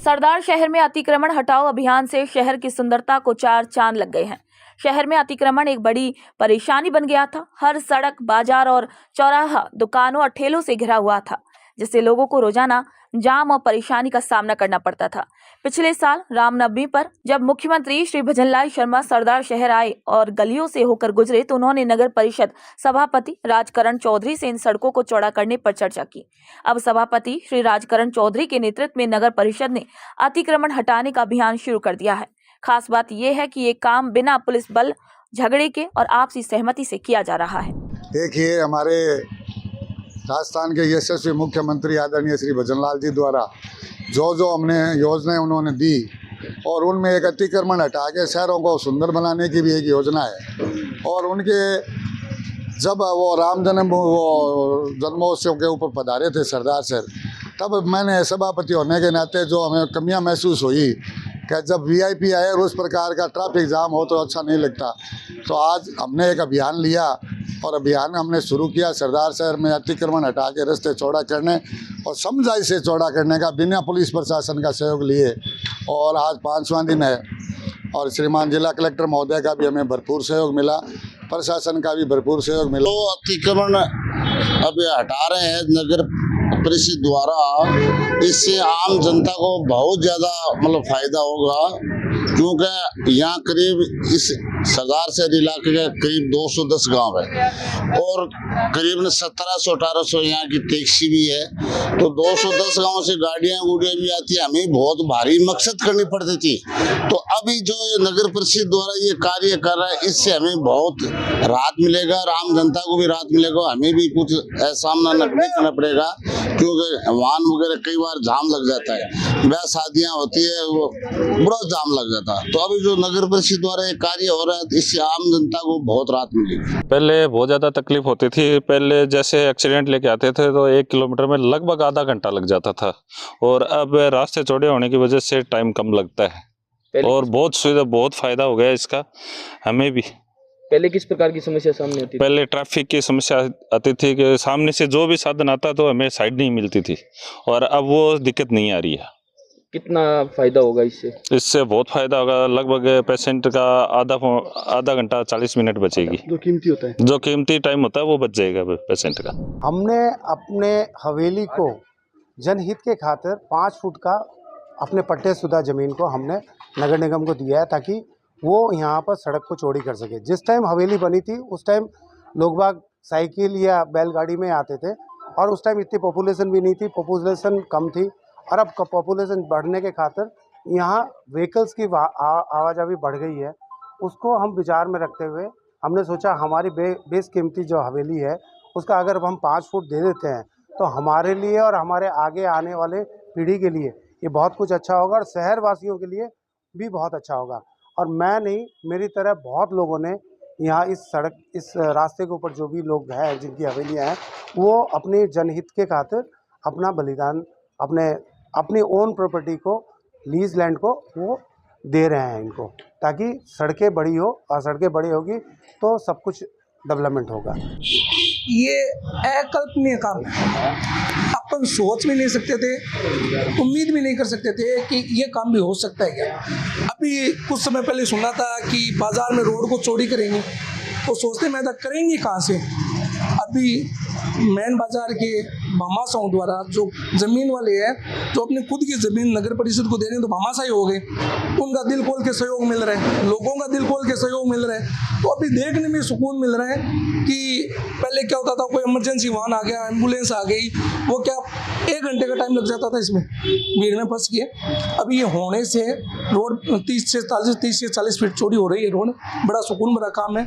सरदार शहर में अतिक्रमण हटाओ अभियान से शहर की सुंदरता को चार चांद लग गए हैं। शहर में अतिक्रमण एक बड़ी परेशानी बन गया था। हर सड़क, बाजार और चौराहा दुकानों और ठेलों से घिरा हुआ था, जिससे लोगों को रोजाना जाम और परेशानी का सामना करना पड़ता था। पिछले साल रामनवमी पर जब मुख्यमंत्री श्री भजनलाल शर्मा सरदार शहर आए और गलियों से होकर गुजरे तो उन्होंने नगर परिषद सभापति राजकरण चौधरी से इन सड़कों को चौड़ा करने पर चर्चा की। अब सभापति श्री राजकरण चौधरी के नेतृत्व में नगर परिषद ने अतिक्रमण हटाने का अभियान शुरू कर दिया है। खास बात यह है कि ये काम बिना पुलिस बल झगड़े के और आपसी सहमति से किया जा रहा है। देखिए, हमारे राजस्थान के यशस्वी मुख्यमंत्री आदरणीय श्री भजनलाल जी द्वारा जो हमने योजनाएं उन्होंने दी और उनमें एक अतिक्रमण हटा के शहरों को सुंदर बनाने की भी एक योजना है। और उनके जब वो जन्मोत्सव के ऊपर पधारे थे सरदार सर, तब मैंने सभापति होने के नाते जो हमें कमियां महसूस हुई कि जब वीआईपी आए और उस प्रकार का ट्रैफिक जाम हो तो अच्छा नहीं लगता। तो आज हमने एक अभियान लिया और अभियान हमने शुरू किया सरदार शहर में अतिक्रमण हटा के रास्ते चौड़ा करने और समझाई से चौड़ा करने का बिना पुलिस प्रशासन का सहयोग लिए। और आज 5वां दिन है और श्रीमान जिला कलेक्टर महोदय का भी हमें भरपूर सहयोग मिला, प्रशासन का भी भरपूर सहयोग मिला। तो अतिक्रमण अब हटा रहे हैं नगर परिषद द्वारा, इससे आम जनता को बहुत ज़्यादा फायदा होगा, क्योंकि यहाँ करीब इस सरदार शहर इलाके के करीब 210 गांव है और करीबन 1700-1800 यहाँ की टैक्सी भी है। तो 210 गांव से गाड़ियाँ भी आती है, हमें बहुत भारी मकसद करनी पड़ती थी। तो अभी जो नगर परिषद द्वारा ये कार्य कर रहा है, इससे हमें बहुत राहत मिलेगा और आम जनता को भी राहत मिलेगा। हमें भी कुछ सामना नहीं करना पड़ेगा, क्योंकि वाहन वगैरह कई बार जाम लग जाता है, ब्याह शादियाँ होती है, वो बड़ा जाम लग जाता है। तो अभी जो नगर परिषद द्वारा ये कार्य हो रहा है, इससे आम जनता को बहुत राहत मिलेगी। पहले बहुत ज़्यादा तकलीफ होती थी। पहले जैसे एक्सीडेंट लेके आते थे तो 1 किलोमीटर में लगभग आधा घंटा लग जाता था, और अब रास्ते चौड़े होने की वजह से टाइम कम लगता है और बहुत सुविधा, बहुत फ़ायदा हो गया इसका हमें भी। पहले किस प्रकार की समस्या सामने आती थी? पहले ट्रैफिक की समस्या आती थी कि सामने से जो भी साधन आता तो हमें साइड नहीं मिलती थी, और अब वो दिक्कत नहीं आ रही है। कितना फायदा होगा इससे? इससे बहुत फायदा होगा। लगभग पेशेंट का आधा घंटा 40 मिनट बचेगी। जो कीमती होता है, जो कीमती टाइम होता है वो बच जाएगा पेशेंट का। हमने अपने हवेली को जनहित के खातिर 5 फुट का अपने पट्टेशुदा ज़मीन को हमने नगर निगम को दिया है, ताकि वो यहाँ पर सड़क को चौड़ी कर सके। जिस टाइम हवेली बनी थी उस टाइम लोग बाग साइकिल या बैलगाड़ी में आते थे और उस टाइम इतनी पॉपुलेशन भी नहीं थी, पॉपुलेशन कम थी। और अब पॉपुलेशन बढ़ने के खातिर यहाँ व्हीकल्स की आवाजाही बढ़ गई है। उसको हम विचार में रखते हुए हमने सोचा हमारी बेस कीमती जो हवेली है उसका अगर हम 5 फुट दे देते हैं तो हमारे लिए और हमारे आगे आने वाले पीढ़ी के लिए ये बहुत कुछ अच्छा होगा और शहर वासियों के लिए भी बहुत अच्छा होगा। और मैं नहीं, मेरी तरह बहुत लोगों ने यहाँ इस रास्ते के ऊपर जो भी लोग हैं जिनकी हवेलियाँ हैं, वो अपने जनहित के खातिर अपना बलिदान अपनी ओन प्रॉपर्टी को, लीज लैंड को वो दे रहे हैं इनको, ताकि सड़कें बड़ी हो, और सड़कें बड़ी होगी तो सब कुछ डेवलपमेंट होगा। ये अकल्पनीय काम है, अपन सोच भी नहीं सकते थे, उम्मीद भी नहीं कर सकते थे कि ये काम भी हो सकता है क्या। अभी कुछ समय पहले सुना था कि बाजार में रोड को चौड़ी करेंगे, तो सोचते मैं था करेंगे कहाँ से। अभी मेन बाजार के भामाशाहों द्वारा जो ज़मीन वाले हैं, जो अपनी खुद की ज़मीन नगर परिषद को दे रहे हैं, तो भामाशाही हो गए, उनका दिल खोल के सहयोग मिल रहा है, लोगों का दिल खोल के सहयोग मिल रहा है। तो अभी देखने में सुकून मिल रहा है कि पहले क्या होता था, कोई इमरजेंसी वाहन आ गया, एम्बुलेंस आ गई, वो क्या 1 घंटे का टाइम लग जाता था इसमें भीड़ में फंस के। अभी ये होने से रोड 30 से 40 फीट चौड़ी हो रही है रोड, बड़ा सुकून भरा काम है।